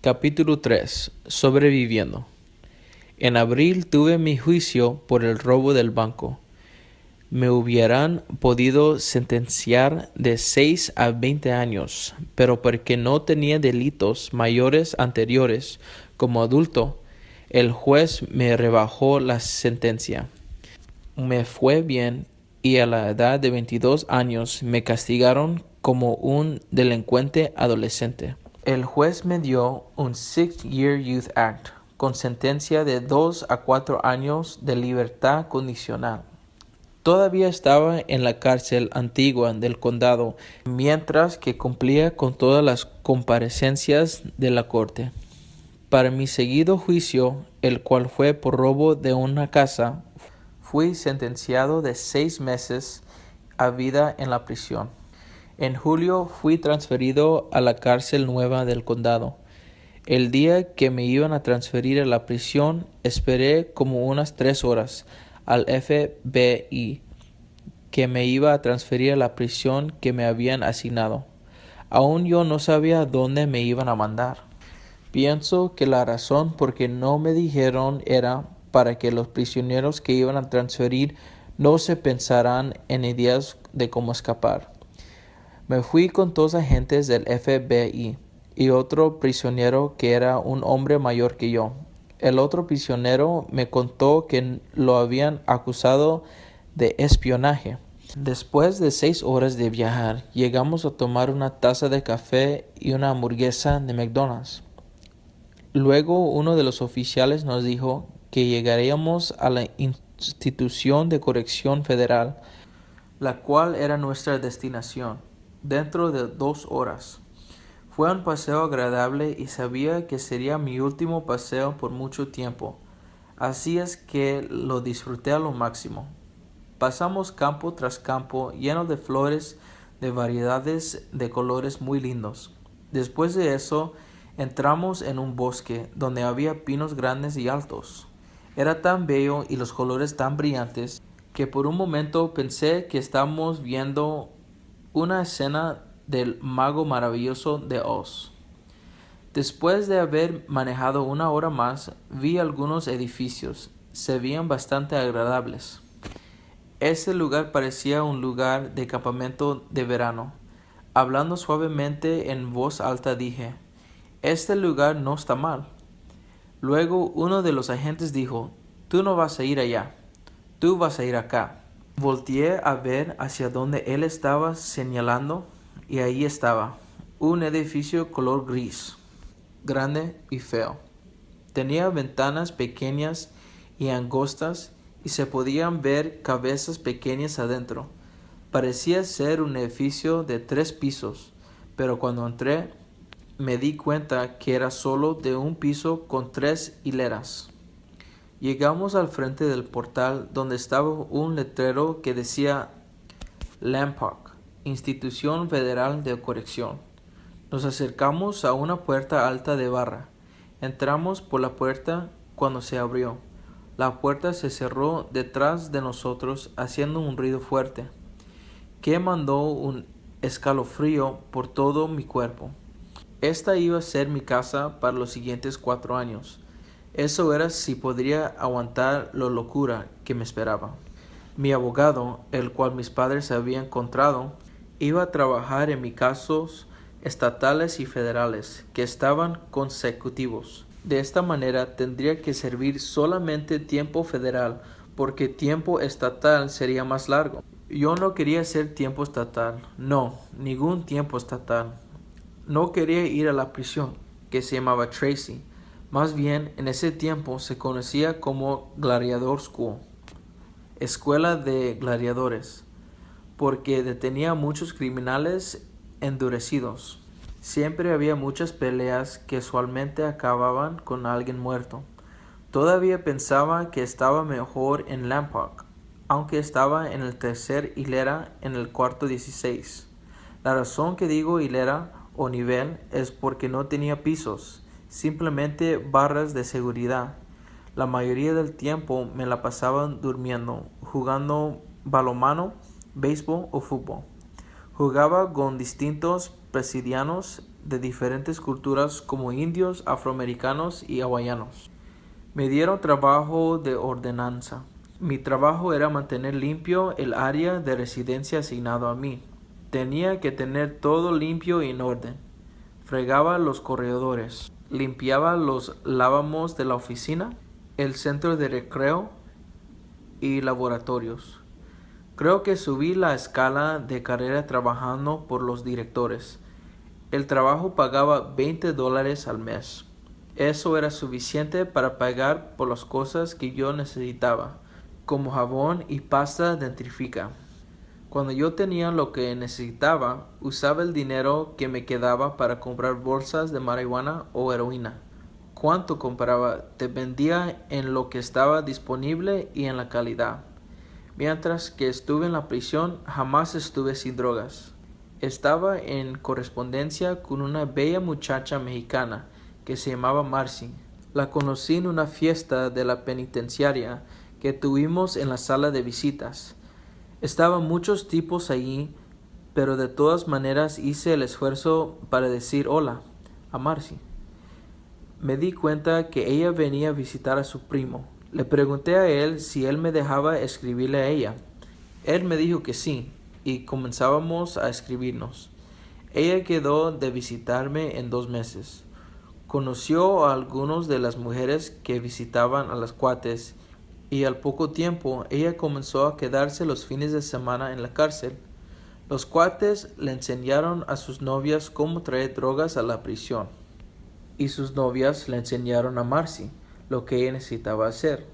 Capítulo 3. Sobreviviendo. En abril tuve mi juicio por el robo del banco. Me hubieran podido sentenciar de 6 a 20 años, pero porque no tenía delitos mayores anteriores como adulto, el juez me rebajó la sentencia. Me fue bien y a la edad de 22 años me castigaron como un delincuente adolescente. El juez me dio un 6-Year Youth Act con sentencia de 2 a 4 años de libertad condicional. Todavía estaba en la cárcel antigua del condado mientras que cumplía con todas las comparecencias de la corte. Para mi seguido juicio, el cual fue por robo de una casa, fui sentenciado de 6 meses a vida en la prisión. En julio fui transferido a la cárcel nueva del condado. El día que me iban a transferir a la prisión, esperé como unas 3 horas al FBI que me iba a transferir a la prisión que me habían asignado. Aún yo no sabía dónde me iban a mandar. Pienso que la razón por qué no me dijeron era para que los prisioneros que iban a transferir no se pensaran en ideas de cómo escapar. Me fui con 2 agentes del FBI y otro prisionero que era un hombre mayor que yo. El otro prisionero me contó que lo habían acusado de espionaje. Después de 6 horas de viajar, llegamos a tomar una taza de café y una hamburguesa de McDonald's. Luego uno de los oficiales nos dijo que llegaríamos a la institución de corrección federal, la cual era nuestra destinación, dentro de 2 horas. Fue un paseo agradable y sabía que sería mi último paseo por mucho tiempo, así es que lo disfruté a lo máximo. Pasamos campo tras campo lleno de flores de variedades de colores muy lindos. Después de eso, entramos en un bosque donde había pinos grandes y altos. Era tan bello y los colores tan brillantes que por un momento pensé que estábamos viendo una escena del Mago Maravilloso de Oz. Después de haber manejado 1 hora más, vi algunos edificios. Se veían bastante agradables. Ese lugar parecía un lugar de campamento de verano. Hablando suavemente en voz alta dije, «Este lugar no está mal». Luego uno de los agentes dijo, «Tú no vas a ir allá, tú vas a ir acá». Volteé a ver hacia donde él estaba señalando y ahí estaba, un edificio color gris, grande y feo. Tenía ventanas pequeñas y angostas y se podían ver cabezas pequeñas adentro. Parecía ser un edificio de 3 pisos, pero cuando entré me di cuenta que era solo de un piso con 3 hileras. Llegamos al frente del portal donde estaba un letrero que decía Lambpark, Institución Federal de Corrección. Nos acercamos a una puerta alta de barra. Entramos por la puerta cuando se abrió. La puerta se cerró detrás de nosotros haciendo un ruido fuerte, que mandó un escalofrío por todo mi cuerpo. Esta iba a ser mi casa para los siguientes 4 años. Eso era si podría aguantar la locura que me esperaba. Mi abogado, el cual mis padres habían encontrado, iba a trabajar en mis casos estatales y federales, que estaban consecutivos. De esta manera tendría que servir solamente tiempo federal, porque tiempo estatal sería más largo. Yo no quería hacer tiempo estatal, no, ningún tiempo estatal. No quería ir a la prisión, que se llamaba Tracy. Más bien, en ese tiempo se conocía como Gladiador School, escuela de gladiadores, porque detenía a muchos criminales endurecidos. Siempre había muchas peleas que usualmente acababan con alguien muerto. Todavía pensaba que estaba mejor en Lambpark, aunque estaba en el tercer hilera en el cuarto 16. La razón que digo hilera o nivel es porque no tenía pisos, simplemente barras de seguridad. La mayoría del tiempo me la pasaba durmiendo, jugando balonmano, béisbol o fútbol. Jugaba con distintos presidianos de diferentes culturas como indios, afroamericanos y hawaianos. Me dieron trabajo de ordenanza. Mi trabajo era mantener limpio el área de residencia asignado a mí. Tenía que tener todo limpio y en orden. Fregaba los corredores, limpiaba los lavamos de la oficina, el centro de recreo y laboratorios. Creo que subí la escala de carrera trabajando por los directores. El trabajo pagaba $20 al mes. Eso era suficiente para pagar por las cosas que yo necesitaba, como jabón y pasta dentífrica. Cuando yo tenía lo que necesitaba, usaba el dinero que me quedaba para comprar bolsas de marihuana o heroína. ¿Cuánto compraba? Dependía en lo que estaba disponible y en la calidad. Mientras que estuve en la prisión, jamás estuve sin drogas. Estaba en correspondencia con una bella muchacha mexicana que se llamaba Marcy. La conocí en una fiesta de la penitenciaria que tuvimos en la sala de visitas. Estaban muchos tipos allí, pero de todas maneras hice el esfuerzo para decir hola a Marcy. Me di cuenta que ella venía a visitar a su primo. Le pregunté a él si él me dejaba escribirle a ella. Él me dijo que sí, y comenzábamos a escribirnos. Ella quedó de visitarme en 2 meses. Conoció a algunas de las mujeres que visitaban a las cuates, y al poco tiempo ella comenzó a quedarse los fines de semana en la cárcel. Los cuates le enseñaron a sus novias cómo traer drogas a la prisión, y sus novias le enseñaron a Marcy lo que ella necesitaba hacer.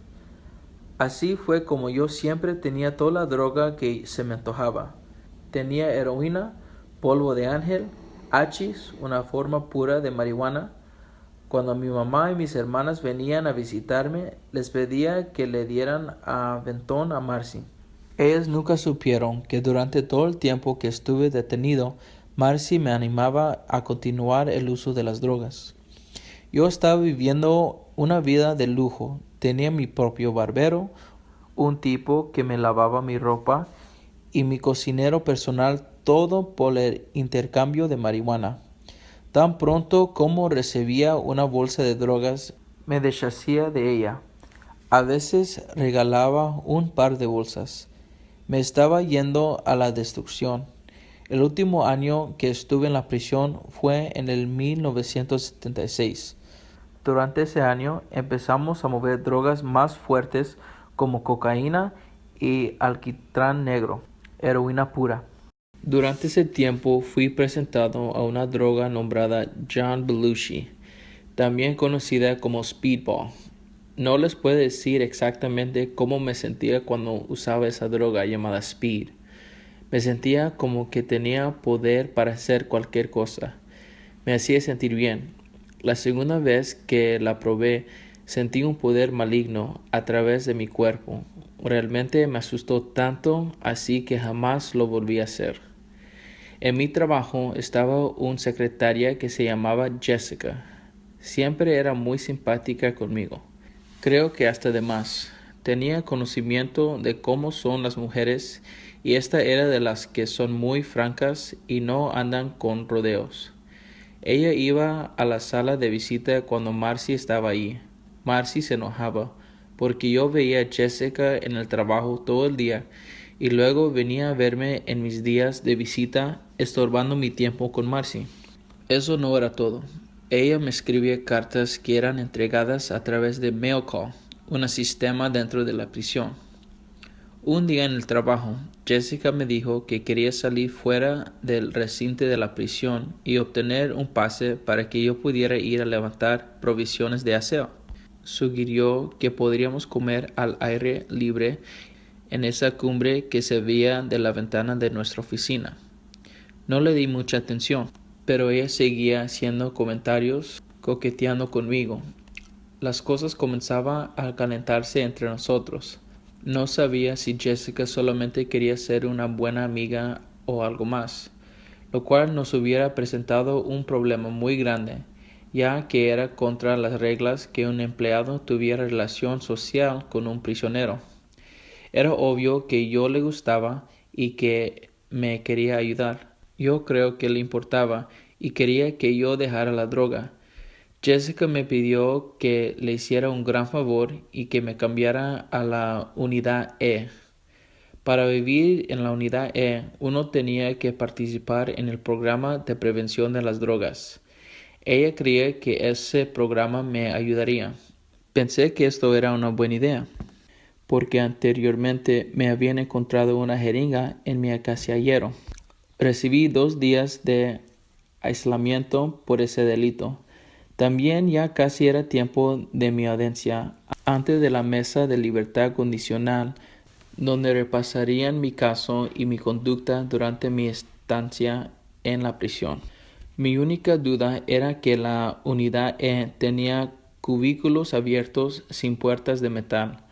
Así fue como yo siempre tenía toda la droga que se me antojaba. Tenía heroína, polvo de ángel, hachís, una forma pura de marihuana. Cuando mi mamá y mis hermanas venían a visitarme, les pedía que le dieran aventón a Marcy. Ellas nunca supieron que durante todo el tiempo que estuve detenido, Marcy me animaba a continuar el uso de las drogas. Yo estaba viviendo una vida de lujo. Tenía mi propio barbero, un tipo que me lavaba mi ropa y mi cocinero personal, todo por el intercambio de marihuana. Tan pronto como recibía una bolsa de drogas, me deshacía de ella. A veces regalaba un par de bolsas. Me estaba yendo a la destrucción. El último año que estuve en la prisión fue en el 1976. Durante ese año empezamos a mover drogas más fuertes como cocaína y alquitrán negro, heroína pura. Durante ese tiempo fui presentado a una droga nombrada John Belushi, también conocida como Speedball. No les puedo decir exactamente cómo me sentía cuando usaba esa droga llamada Speed. Me sentía como que tenía poder para hacer cualquier cosa. Me hacía sentir bien. La segunda vez que la probé, sentí un poder maligno a través de mi cuerpo. Realmente me asustó tanto, así que jamás lo volví a hacer. En mi trabajo estaba una secretaria que se llamaba Jessica. Siempre era muy simpática conmigo. Creo que hasta de más. Tenía conocimiento de cómo son las mujeres y esta era de las que son muy francas y no andan con rodeos. Ella iba a la sala de visita cuando Marcy estaba ahí. Marcy se enojaba porque yo veía a Jessica en el trabajo todo el día y luego venía a verme en mis días de visita estorbando mi tiempo con Marcy. Eso no era todo. Ella me escribía cartas que eran entregadas a través de Mail Call, un sistema dentro de la prisión. Un día en el trabajo, Jessica me dijo que quería salir fuera del recinto de la prisión y obtener un pase para que yo pudiera ir a levantar provisiones de aseo. Sugirió que podríamos comer al aire libre en esa cumbre que se veía de la ventana de nuestra oficina. No le di mucha atención, pero ella seguía haciendo comentarios, coqueteando conmigo. Las cosas comenzaban a calentarse entre nosotros. No sabía si Jessica solamente quería ser una buena amiga o algo más, lo cual nos hubiera presentado un problema muy grande, ya que era contra las reglas que un empleado tuviera relación social con un prisionero. Era obvio que yo le gustaba y que me quería ayudar. Yo creo que le importaba y quería que yo dejara la droga. Jessica me pidió que le hiciera un gran favor y que me cambiara a la unidad E. Para vivir en la unidad E, uno tenía que participar en el programa de prevención de las drogas. Ella creía que ese programa me ayudaría. Pensé que esto era una buena idea, porque anteriormente me habían encontrado una jeringa en mi acacillero. Recibí 2 días de aislamiento por ese delito. También ya casi era tiempo de mi audiencia ante de la mesa de libertad condicional, donde repasarían mi caso y mi conducta durante mi estancia en la prisión. Mi única duda era que la unidad E tenía cubículos abiertos sin puertas de metal.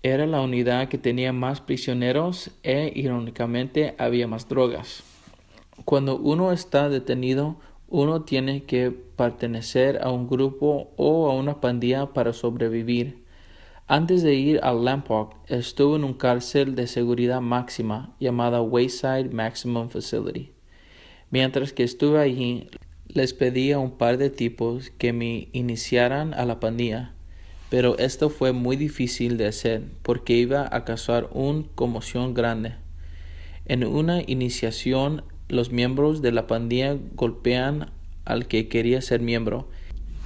Era la unidad que tenía más prisioneros e, irónicamente, había más drogas. Cuando uno está detenido, uno tiene que pertenecer a un grupo o a una pandilla para sobrevivir. Antes de ir a Lompoc, estuve en un cárcel de seguridad máxima llamada Wayside Maximum Facility. Mientras que estuve allí, les pedí a un par de tipos que me iniciaran a la pandilla, pero esto fue muy difícil de hacer porque iba a causar una conmoción grande. En una iniciación, los miembros de la pandilla golpean al que quería ser miembro.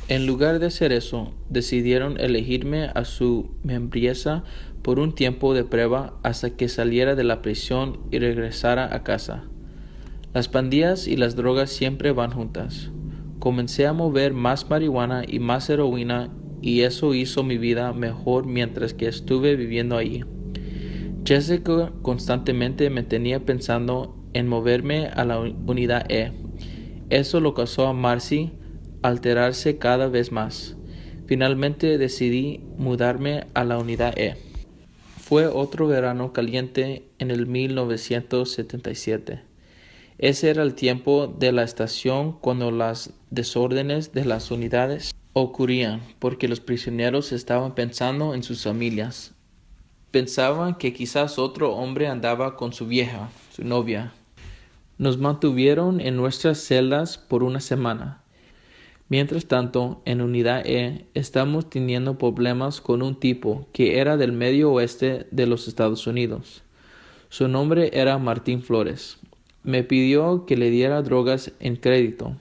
En lugar de hacer eso, decidieron elegirme a su membriesa por un tiempo de prueba hasta que saliera de la prisión y regresara a casa. Las pandillas y las drogas siempre van juntas. Comencé a mover más marihuana y más heroína y eso hizo mi vida mejor mientras que estuve viviendo allí. Jessica constantemente me tenía pensando en moverme a la unidad E. Eso lo causó a Marcy alterarse cada vez más. Finalmente decidí mudarme a la unidad E. Fue otro verano caliente en el 1977. Ese era el tiempo de la estación cuando las desórdenes de las unidades ocurrían porque los prisioneros estaban pensando en sus familias. Pensaban que quizás otro hombre andaba con su vieja, su novia. Nos mantuvieron en nuestras celdas por una semana. Mientras tanto, en Unidad E estamos teniendo problemas con un tipo que era del medio oeste de los Estados Unidos. Su nombre era Martín Flores. Me pidió que le diera drogas en crédito.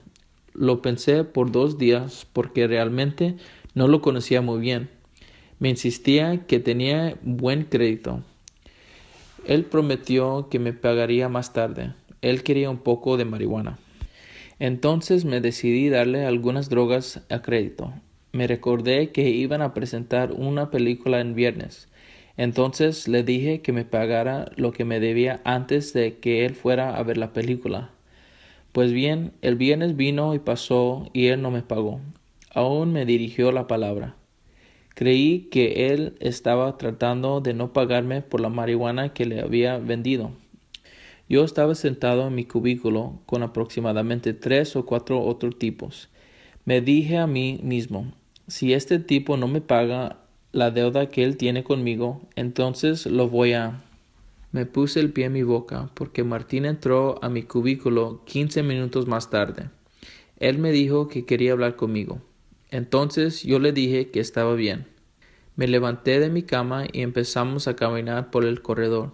Lo pensé por 2 días porque realmente no lo conocía muy bien. Me insistía que tenía buen crédito. Él prometió que me pagaría más tarde. Él quería un poco de marihuana. Entonces me decidí darle algunas drogas a crédito. Me recordé que iban a presentar una película en viernes. Entonces le dije que me pagara lo que me debía antes de que él fuera a ver la película. Pues bien, el viernes vino y pasó y él no me pagó. Aún me dirigió la palabra. Creí que él estaba tratando de no pagarme por la marihuana que le había vendido. Yo estaba sentado en mi cubículo con aproximadamente 3 o 4 otros tipos. Me dije a mí mismo, si este tipo no me paga la deuda que él tiene conmigo, entonces lo voy a... Me puse el pie en mi boca porque Martín entró a mi cubículo 15 minutos más tarde. Él me dijo que quería hablar conmigo. Entonces yo le dije que estaba bien. Me levanté de mi cama y empezamos a caminar por el corredor.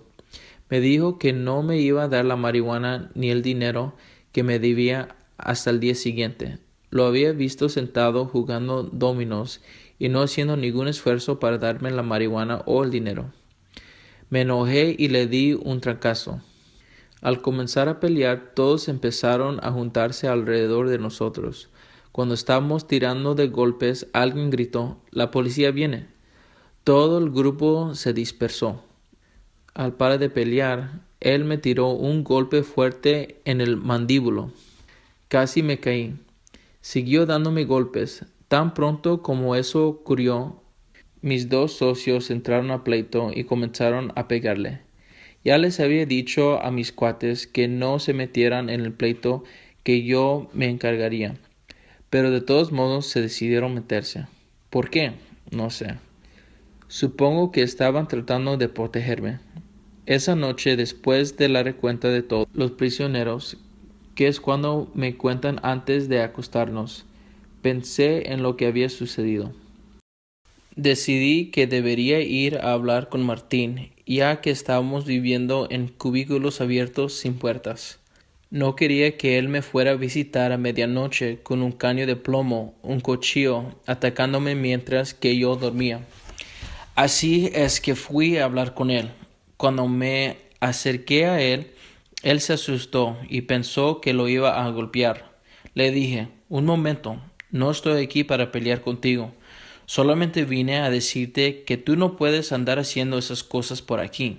Me dijo que no me iba a dar la marihuana ni el dinero que me debía hasta el día siguiente. Lo había visto sentado jugando dominos y no haciendo ningún esfuerzo para darme la marihuana o el dinero. Me enojé y le di un trancazo. Al comenzar a pelear, todos empezaron a juntarse alrededor de nosotros. Cuando estábamos tirando de golpes, alguien gritó, «¡La policía viene!». Todo el grupo se dispersó. Al parar de pelear, él me tiró un golpe fuerte en el mandíbulo. Casi me caí. Siguió dándome golpes. Tan pronto como eso ocurrió, mis 2 socios entraron a pleito y comenzaron a pegarle. Ya les había dicho a mis cuates que no se metieran en el pleito, que yo me encargaría. Pero de todos modos se decidieron meterse. ¿Por qué? No sé. Supongo que estaban tratando de protegerme. Esa noche, después de la recuenta de todos los prisioneros, que es cuando me cuentan antes de acostarnos. Pensé en lo que había sucedido. Decidí que debería ir a hablar con Martín, ya que estábamos viviendo en cubículos abiertos sin puertas. No quería que él me fuera a visitar a medianoche con un caño de plomo, un cuchillo, atacándome mientras que yo dormía. Así es que fui a hablar con él. Cuando me acerqué a él, él se asustó y pensó que lo iba a golpear. Le dije, un momento, no estoy aquí para pelear contigo. Solamente vine a decirte que tú no puedes andar haciendo esas cosas por aquí.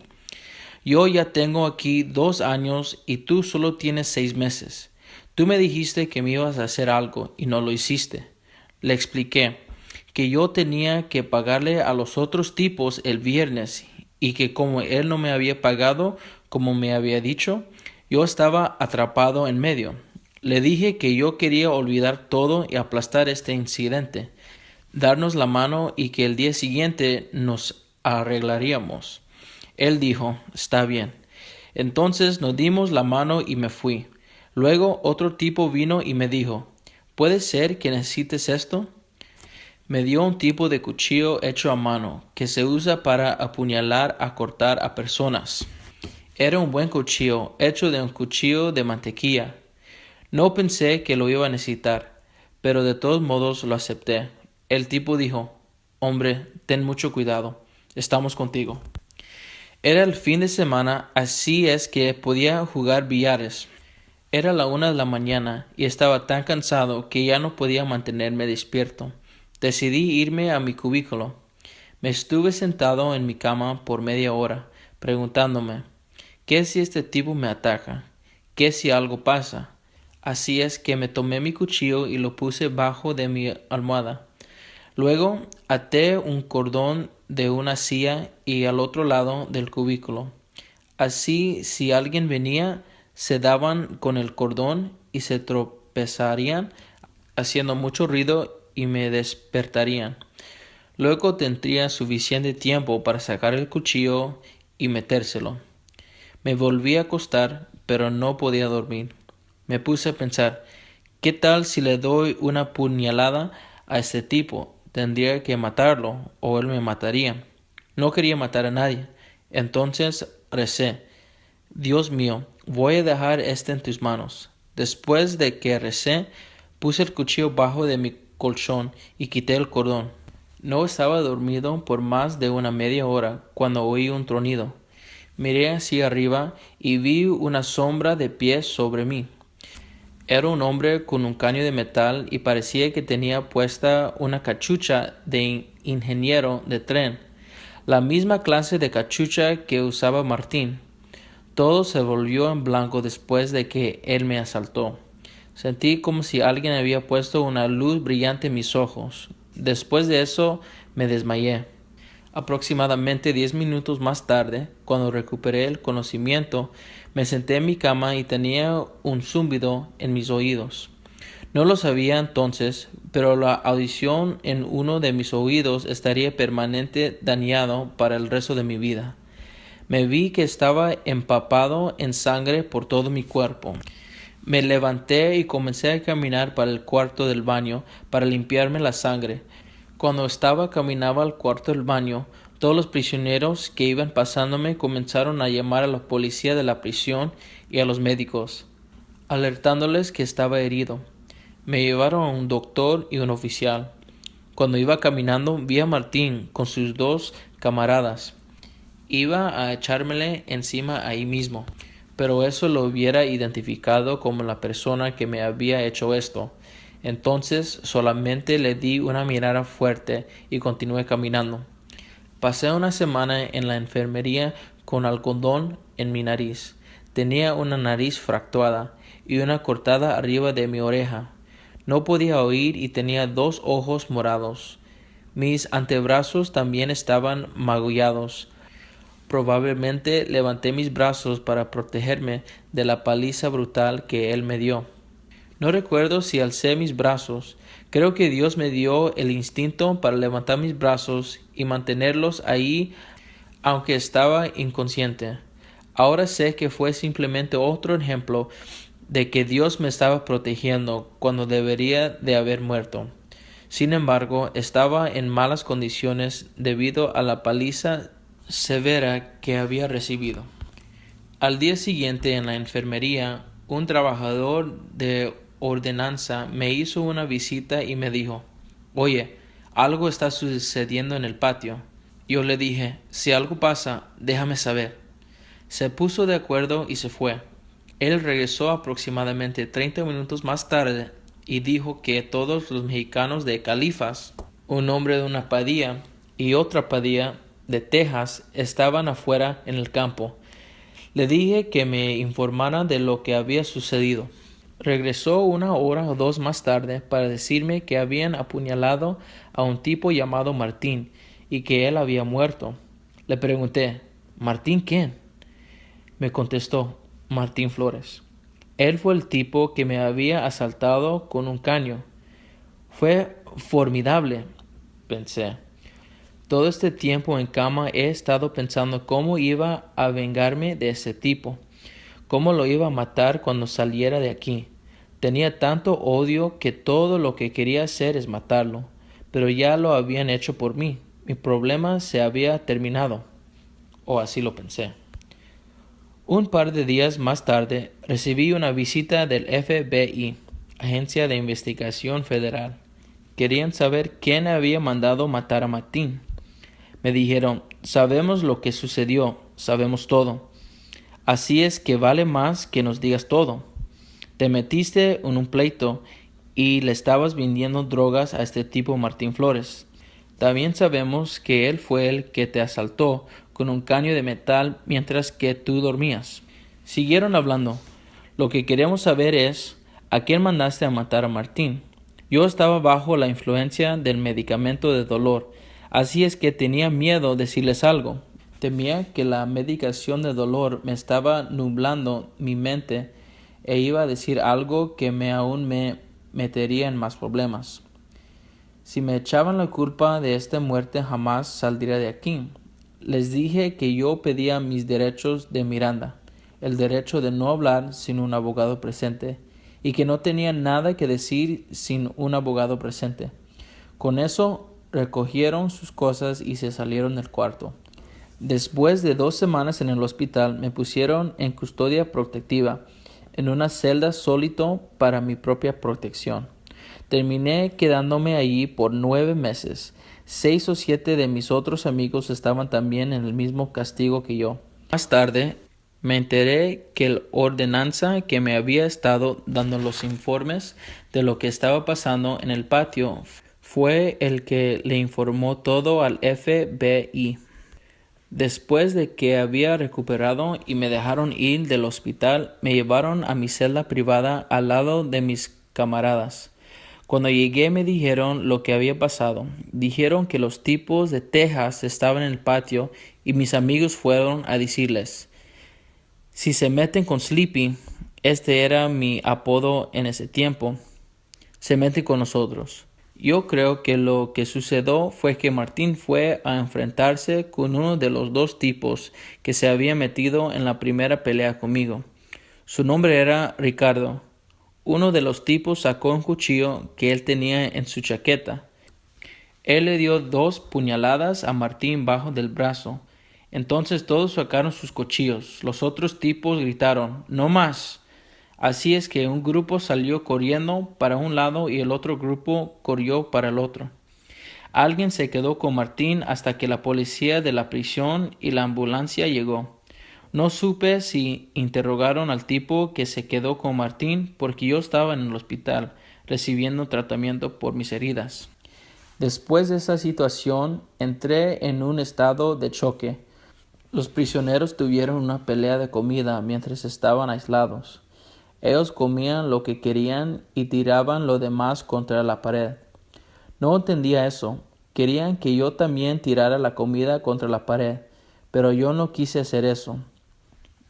Yo ya tengo aquí 2 años y tú solo tienes 6 meses. Tú me dijiste que me ibas a hacer algo y no lo hiciste. Le expliqué que yo tenía que pagarle a los otros tipos el viernes y que como él no me había pagado como me había dicho, yo estaba atrapado en medio. Le dije que yo quería olvidar todo y aplastar este incidente, darnos la mano y que el día siguiente nos arreglaríamos. Él dijo, está bien. Entonces nos dimos la mano y me fui. Luego otro tipo vino y me dijo, ¿puede ser que necesites esto? Me dio un tipo de cuchillo hecho a mano, que se usa para apuñalar a cortar a personas. Era un buen cuchillo, hecho de un cuchillo de mantequilla. No pensé que lo iba a necesitar, pero de todos modos lo acepté. El tipo dijo, hombre, ten mucho cuidado, estamos contigo. Era el fin de semana, así es que podía jugar billares. Era la 1 de la mañana y estaba tan cansado que ya no podía mantenerme despierto. Decidí irme a mi cubículo. Me estuve sentado en mi cama por media hora, preguntándome, ¿qué si este tipo me ataca? ¿Qué si algo pasa? Así es que me tomé mi cuchillo y lo puse bajo de mi almohada. Luego até un cordón de una silla y al otro lado del cubículo. Así, si alguien venía, se daban con el cordón y se tropezarían, haciendo mucho ruido y me despertarían. Luego tendría suficiente tiempo para sacar el cuchillo y metérselo. Me volví a acostar, pero no podía dormir. Me puse a pensar, ¿qué tal si le doy una puñalada a este tipo? Tendría que matarlo o él me mataría. No quería matar a nadie. Entonces recé, Dios mío, voy a dejar esto en tus manos. Después de que recé, puse el cuchillo bajo de mi colchón y quité el cordón. No estaba dormido por más de una media hora cuando oí un tronido. Miré hacia arriba y vi una sombra de pie sobre mí. Era un hombre con un caño de metal y parecía que tenía puesta una cachucha de ingeniero de tren, la misma clase de cachucha que usaba Martín. Todo se volvió en blanco después de que él me asaltó. Sentí como si alguien había puesto una luz brillante en mis ojos. Después de eso me desmayé. Aproximadamente 10 minutos más tarde, cuando recuperé el conocimiento, me senté en mi cama y tenía un zumbido en mis oídos. No lo sabía entonces, pero la audición en uno de mis oídos estaría permanentemente dañado para el resto de mi vida. Me vi que estaba empapado en sangre por todo mi cuerpo. Me levanté y comencé a caminar para el cuarto del baño para limpiarme la sangre. Cuando caminaba al cuarto del baño, todos los prisioneros que iban pasándome comenzaron a llamar a la policía de la prisión y a los médicos, alertándoles que estaba herido. Me llevaron a un doctor y un oficial. Cuando iba caminando, vi a Martín con sus 2 camaradas. Iba a echármele encima ahí mismo, pero eso lo hubiera identificado como la persona que me había hecho esto. Entonces solamente le di una mirada fuerte y continué caminando. Pasé una semana en la enfermería con algodón en mi nariz. Tenía una nariz fracturada y una cortada arriba de mi oreja. No podía oír y tenía 2 ojos morados. Mis antebrazos también estaban magullados. Probablemente levanté mis brazos para protegerme de la paliza brutal que él me dio. No recuerdo si alcé mis brazos. Creo que Dios me dio el instinto para levantar mis brazos y mantenerlos ahí aunque estaba inconsciente. Ahora sé que fue simplemente otro ejemplo de que Dios me estaba protegiendo cuando debería de haber muerto. Sin embargo, estaba en malas condiciones debido a la paliza severa que había recibido. Al día siguiente en la enfermería, un trabajador de ordenanza me hizo una visita y me dijo: «Oye, algo está sucediendo en el patio». Yo le dije: «Si algo pasa, déjame saber». Se puso de acuerdo y se fue. Él regresó aproximadamente 30 minutos más tarde y dijo que todos los mexicanos de Califas, un hombre de una padilla y otra padilla de Texas, estaban afuera en el campo. Le dije que me informara de lo que había sucedido. Regresó 1 hora o 2 más tarde para decirme que habían apuñalado a un tipo llamado Martín y que él había muerto. Le pregunté: «¿Martín quién?». Me contestó: «Martín Flores. Él fue el tipo que me había asaltado con un caño». Fue formidable, pensé. Todo este tiempo en cama he estado pensando cómo iba a vengarme de ese tipo, cómo lo iba a matar cuando saliera de aquí. Tenía tanto odio que todo lo que quería hacer es matarlo, pero ya lo habían hecho por mí. Mi problema se había terminado, o así lo pensé. Un par de días más tarde recibí una visita del FBI, Agencia de Investigación Federal. Querían saber quién había mandado matar a Martín. Me dijeron: «Sabemos lo que sucedió, sabemos todo. Así es que vale más que nos digas todo. Te metiste en un pleito y le estabas vendiendo drogas a este tipo Martín Flores. También sabemos que él fue el que te asaltó con un caño de metal mientras que tú dormías». Siguieron hablando. «Lo que queremos saber es, ¿a quién mandaste a matar a Martín?». Yo estaba bajo la influencia del medicamento de dolor, así es que tenía miedo decirles algo. Temía que la medicación de dolor me estaba nublando mi mente e iba a decir algo que aún me metería en más problemas. Si me echaban la culpa de esta muerte, jamás saldría de aquí. Les dije que yo pedía mis derechos de Miranda, el derecho de no hablar sin un abogado presente, y que no tenía nada que decir sin un abogado presente. Con eso recogieron sus cosas y se salieron del cuarto. Después de 2 semanas en el hospital, me pusieron en custodia protectiva, en una celda solito para mi propia protección. Terminé quedándome allí por 9 meses. 6 o 7 de mis otros amigos estaban también en el mismo castigo que yo. Más tarde, me enteré que el ordenanza que me había estado dando los informes de lo que estaba pasando en el patio fue el que le informó todo al FBI. Después de que había recuperado y me dejaron ir del hospital, me llevaron a mi celda privada al lado de mis camaradas. Cuando llegué me dijeron lo que había pasado. Dijeron que los tipos de Texas estaban en el patio y mis amigos fueron a decirles: «Si se meten con Sleepy», este era mi apodo en ese tiempo, «se meten con nosotros». Yo creo que lo que sucedió fue que Martín fue a enfrentarse con uno de los 2 tipos que se había metido en la primera pelea conmigo. Su nombre era Ricardo. Uno de los tipos sacó un cuchillo que él tenía en su chaqueta. Él le dio 2 puñaladas a Martín bajo del brazo. Entonces todos sacaron sus cuchillos. Los otros tipos gritaron: «¡No más!». Así es que un grupo salió corriendo para un lado y el otro grupo corrió para el otro. Alguien se quedó con Martín hasta que la policía de la prisión y la ambulancia llegó. No supe si interrogaron al tipo que se quedó con Martín porque yo estaba en el hospital recibiendo tratamiento por mis heridas. Después de esa situación, entré en un estado de choque. Los prisioneros tuvieron una pelea de comida mientras estaban aislados. Ellos comían lo que querían y tiraban lo demás contra la pared. No entendía eso. Querían que yo también tirara la comida contra la pared, pero yo no quise hacer eso.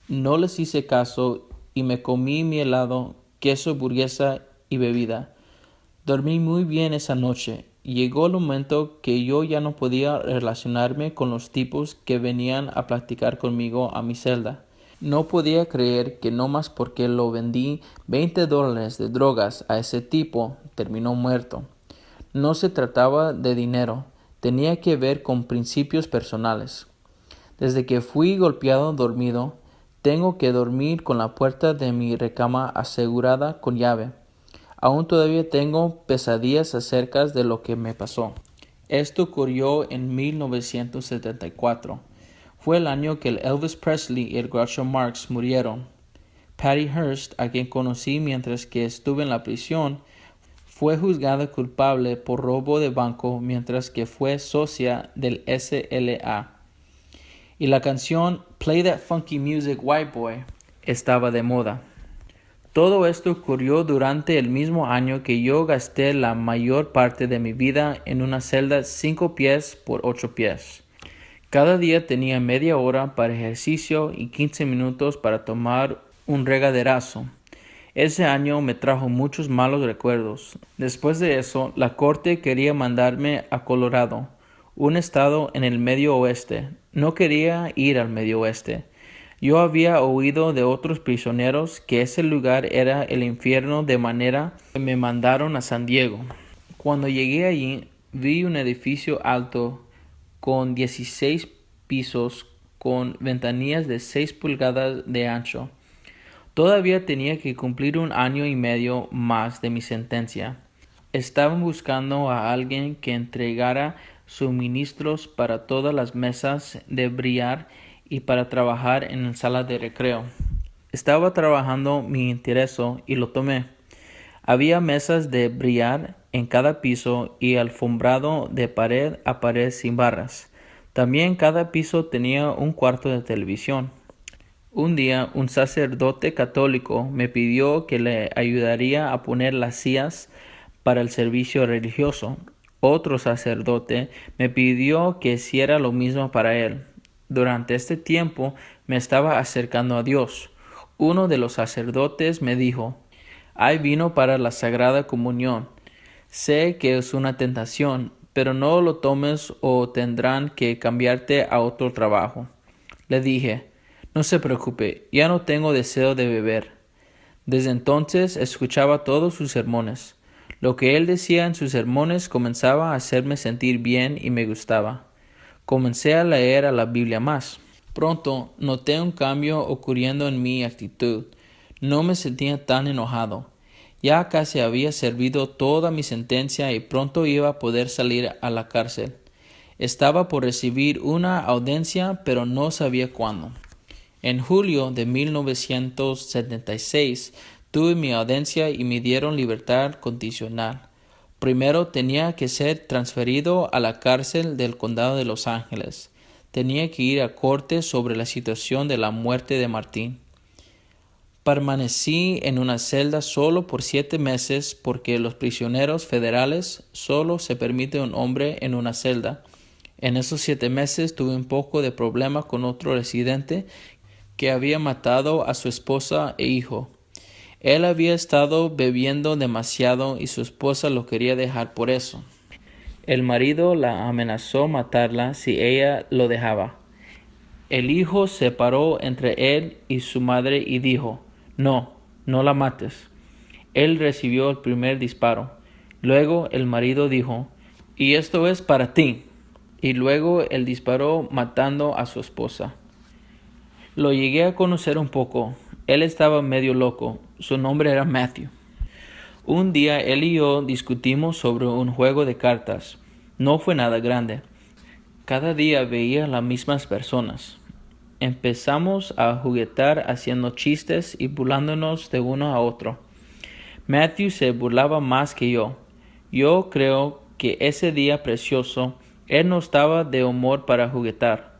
No les hice caso y me comí mi helado, queso, hamburguesa y bebida. Dormí muy bien esa noche. Llegó el momento que yo ya no podía relacionarme con los tipos que venían a platicar conmigo a mi celda. No podía creer que no más porque lo vendí $20 de drogas a ese tipo, terminó muerto. No se trataba de dinero, tenía que ver con principios personales. Desde que fui golpeado dormido, tengo que dormir con la puerta de mi recámara asegurada con llave. Aún todavía tengo pesadillas acerca de lo que me pasó. Esto ocurrió en 1974. Fue el año que el Elvis Presley y el Groucho Marx murieron. Patty Hearst, a quien conocí mientras que estuve en la prisión, fue juzgada culpable por robo de banco mientras que fue socia del SLA. Y la canción Play That Funky Music White Boy estaba de moda. Todo esto ocurrió durante el mismo año que yo gasté la mayor parte de mi vida en una celda 5 pies por 8 pies. Cada día tenía media hora para ejercicio y 15 minutos para tomar un regaderazo. Ese año me trajo muchos malos recuerdos. Después de eso, la corte quería mandarme a Colorado, un estado en el medio oeste. No quería ir al medio oeste. Yo había oído de otros prisioneros que ese lugar era el infierno, de manera que me mandaron a San Diego. Cuando llegué allí, vi un edificio alto con 16 pisos con ventanillas de 6 pulgadas de ancho. Todavía tenía que cumplir 1 año y medio más de mi sentencia. Estaban buscando a alguien que entregara suministros para todas las mesas de billar y para trabajar en la sala de recreo. Estaba trabajando mi intereso y lo tomé. Había mesas de billar en cada piso y alfombrado de pared a pared sin barras. También cada piso tenía un cuarto de televisión. Un día un sacerdote católico me pidió que le ayudaría a poner las sillas para el servicio religioso. Otro sacerdote me pidió que hiciera lo mismo para él. Durante este tiempo me estaba acercando a Dios. Uno de los sacerdotes me dijo: «Hay vino para la Sagrada Comunión. Sé que es una tentación, pero no lo tomes o tendrán que cambiarte a otro trabajo». Le dije: «No se preocupe, ya no tengo deseo de beber». Desde entonces escuchaba todos sus sermones. Lo que él decía en sus sermones comenzaba a hacerme sentir bien y me gustaba. Comencé a leer a la Biblia más. Pronto noté un cambio ocurriendo en mi actitud. No me sentía tan enojado. Ya casi había servido toda mi sentencia y pronto iba a poder salir a la cárcel. Estaba por recibir una audiencia, pero no sabía cuándo. En julio de 1976 tuve mi audiencia y me dieron libertad condicional. Primero tenía que ser transferido a la cárcel del condado de Los Ángeles. Tenía que ir a corte sobre la situación de la muerte de Martín. Permanecí en una celda solo por 7 meses porque los prisioneros federales solo se permite un hombre en una celda. En esos 7 meses tuve un poco de problema con otro residente que había matado a su esposa e hijo. Él había estado bebiendo demasiado y su esposa lo quería dejar por eso. El marido la amenazó matarla si ella lo dejaba. El hijo se paró entre él y su madre y dijo: «No, no la mates». Él recibió el primer disparo. Luego el marido dijo: «Y esto es para ti». Y luego él disparó matando a su esposa. Lo llegué a conocer un poco. Él estaba medio loco. Su nombre era Matthew. Un día él y yo discutimos sobre un juego de cartas. No fue nada grande. Cada día veía a las mismas personas. Empezamos a juguetear haciendo chistes y burlándonos de uno a otro. Matthew se burlaba más que yo. Yo creo que ese día precioso él no estaba de humor para juguetear.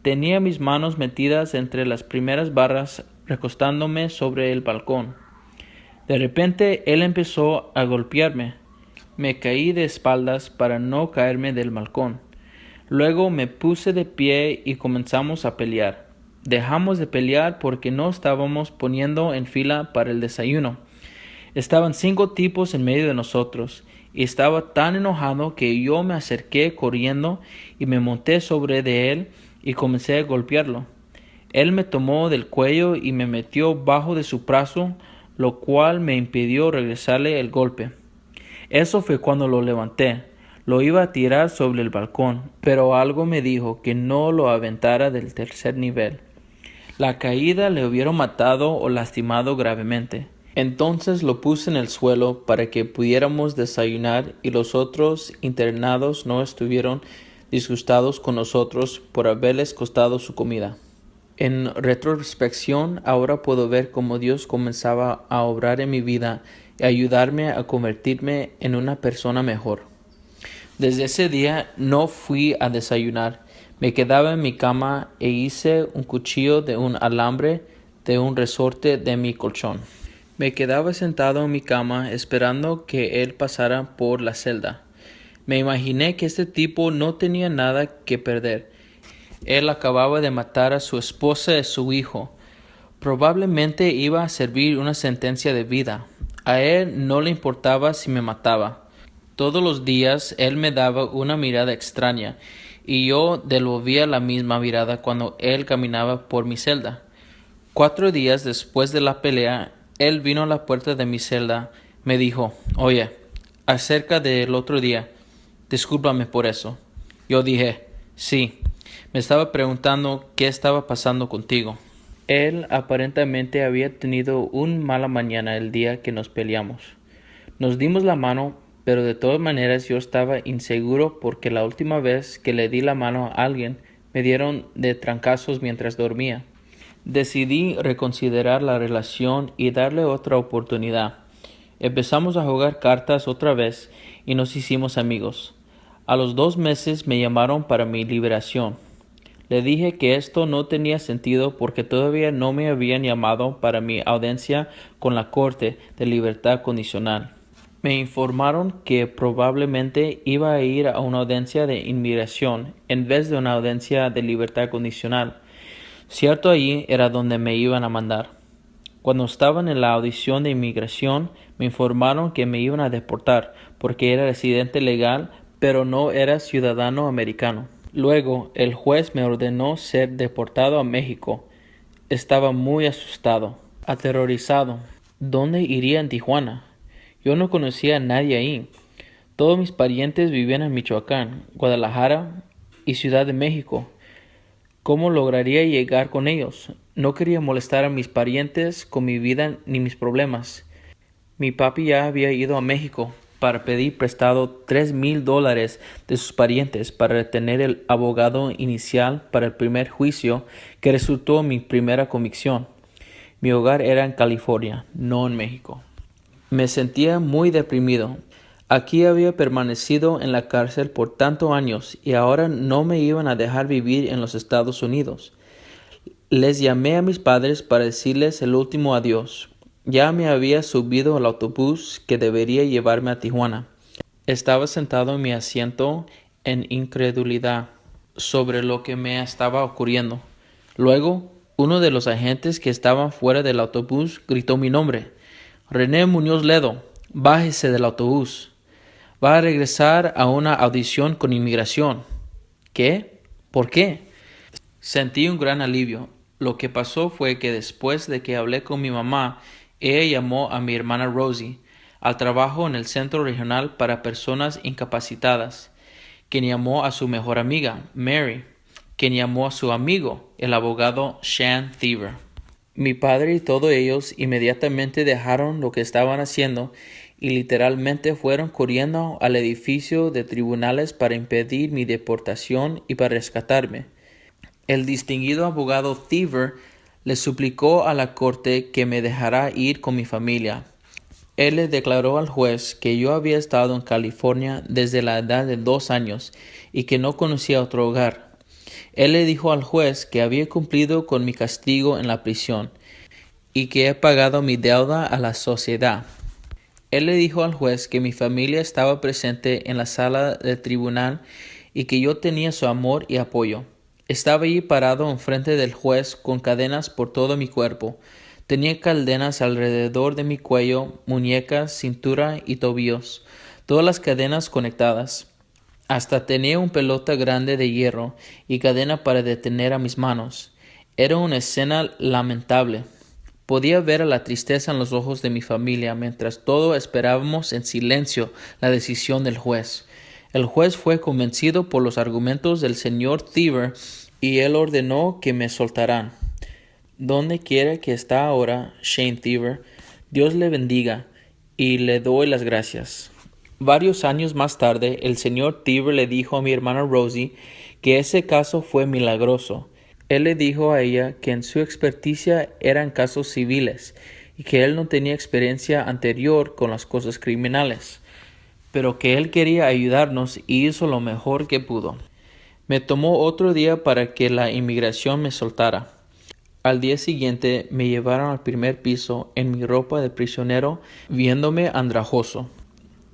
Tenía mis manos metidas entre las primeras barras, recostándome sobre el balcón. De repente él empezó a golpearme. Me caí de espaldas para no caerme del balcón. Luego me puse de pie y comenzamos a pelear. Dejamos de pelear porque no estábamos poniendo en fila para el desayuno. Estaban 5 tipos en medio de nosotros y estaba tan enojado que yo me acerqué corriendo y me monté sobre de él y comencé a golpearlo. Él me tomó del cuello y me metió bajo de su brazo, lo cual me impidió regresarle el golpe. Eso fue cuando lo levanté. Lo iba a tirar sobre el balcón, pero algo me dijo que no lo aventara del tercer nivel. La caída le hubiera matado o lastimado gravemente. Entonces lo puse en el suelo para que pudiéramos desayunar y los otros internados no estuvieron disgustados con nosotros por haberles costado su comida. En retrospección, ahora puedo ver cómo Dios comenzaba a obrar en mi vida y ayudarme a convertirme en una persona mejor. Desde ese día no fui a desayunar. Me quedaba en mi cama e hice un cuchillo de un alambre de un resorte de mi colchón. Me quedaba sentado en mi cama esperando que él pasara por la celda. Me imaginé que este tipo no tenía nada que perder. Él acababa de matar a su esposa y a su hijo. Probablemente iba a servir una sentencia de vida. A él no le importaba si me mataba. Todos los días él me daba una mirada extraña y yo devolvía la misma mirada cuando él caminaba por mi celda. 4 días después de la pelea, él vino a la puerta de mi celda. Me dijo, oye, acerca del otro día, discúlpame por eso. Yo dije, sí. Me estaba preguntando qué estaba pasando contigo. Él aparentemente había tenido una mala mañana el día que nos peleamos. Nos dimos la mano, pero de todas maneras yo estaba inseguro porque la última vez que le di la mano a alguien me dieron de trancazos mientras dormía. Decidí reconsiderar la relación y darle otra oportunidad. Empezamos a jugar cartas otra vez y nos hicimos amigos. A los 2 meses me llamaron para mi liberación. Le dije que esto no tenía sentido porque todavía no me habían llamado para mi audiencia con la Corte de Libertad Condicional. Me informaron que probablemente iba a ir a una audiencia de inmigración en vez de una audiencia de libertad condicional. Cierto, allí era donde me iban a mandar. Cuando estaban en la audición de inmigración, me informaron que me iban a deportar porque era residente legal, pero no era ciudadano americano. Luego, el juez me ordenó ser deportado a México. Estaba muy asustado, aterrorizado. ¿Dónde iría en Tijuana? Yo no conocía a nadie ahí. Todos mis parientes vivían en Michoacán, Guadalajara y Ciudad de México. ¿Cómo lograría llegar con ellos? No quería molestar a mis parientes con mi vida ni mis problemas. Mi papi ya había ido a México para pedir prestado $3,000 de sus parientes para retener el abogado inicial para el primer juicio que resultó en mi primera convicción. Mi hogar era en California, no en México. Me sentía muy deprimido. Aquí había permanecido en la cárcel por tantos años y ahora no me iban a dejar vivir en los Estados Unidos. Les llamé a mis padres para decirles el último adiós. Ya me había subido al autobús que debería llevarme a Tijuana. Estaba sentado en mi asiento en incredulidad sobre lo que me estaba ocurriendo. Luego, uno de los agentes que estaban fuera del autobús gritó mi nombre. René Muñoz Ledo, bájese del autobús. Va a regresar a una audición con inmigración. ¿Qué? ¿Por qué? Sentí un gran alivio. Lo que pasó fue que después de que hablé con mi mamá, ella llamó a mi hermana Rosie al trabajo en el Centro Regional para Personas Incapacitadas, quien llamó a su mejor amiga, Mary, quien llamó a su amigo, el abogado Shan Thiever. Mi padre y todos ellos inmediatamente dejaron lo que estaban haciendo y literalmente fueron corriendo al edificio de tribunales para impedir mi deportación y para rescatarme. El distinguido abogado Thiever le suplicó a la corte que me dejara ir con mi familia. Él le declaró al juez que yo había estado en California desde la edad de 2 años y que no conocía otro hogar. Él le dijo al juez que había cumplido con mi castigo en la prisión y que he pagado mi deuda a la sociedad. Él le dijo al juez que mi familia estaba presente en la sala del tribunal y que yo tenía su amor y apoyo. Estaba allí parado enfrente del juez con cadenas por todo mi cuerpo. Tenía cadenas alrededor de mi cuello, muñecas, cintura y tobillos, todas las cadenas conectadas. Hasta tenía un pelota grande de hierro y cadena para detener a mis manos. Era una escena lamentable. Podía ver la tristeza en los ojos de mi familia mientras todos esperábamos en silencio la decisión del juez. El juez fue convencido por los argumentos del señor Thiever y él ordenó que me soltaran. Donde quiera que está ahora Shane Thiever, Dios le bendiga y le doy las gracias. Varios años más tarde, el señor Thiever le dijo a mi hermana Rosie que ese caso fue milagroso. Él le dijo a ella que en su experticia eran casos civiles y que él no tenía experiencia anterior con las cosas criminales, pero que él quería ayudarnos y hizo lo mejor que pudo. Me tomó otro día para que la inmigración me soltara. Al día siguiente me llevaron al primer piso en mi ropa de prisionero, viéndome andrajoso.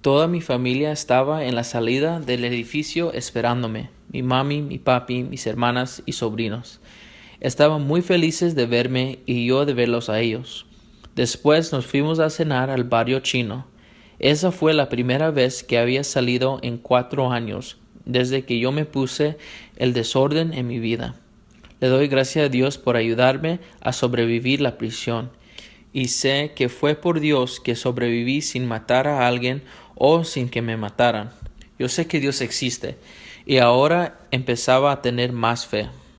Toda mi familia estaba en la salida del edificio esperándome, mi mami, mi papi, mis hermanas y sobrinos. Estaban muy felices de verme y yo de verlos a ellos. Después nos fuimos a cenar al barrio chino. Esa fue la primera vez que había salido en 4 años, desde que yo me puse el desorden en mi vida. Le doy gracias a Dios por ayudarme a sobrevivir la prisión. Y sé que fue por Dios que sobreviví sin matar a alguien o sin que me mataran. Yo sé que Dios existe y ahora empezaba a tener más fe.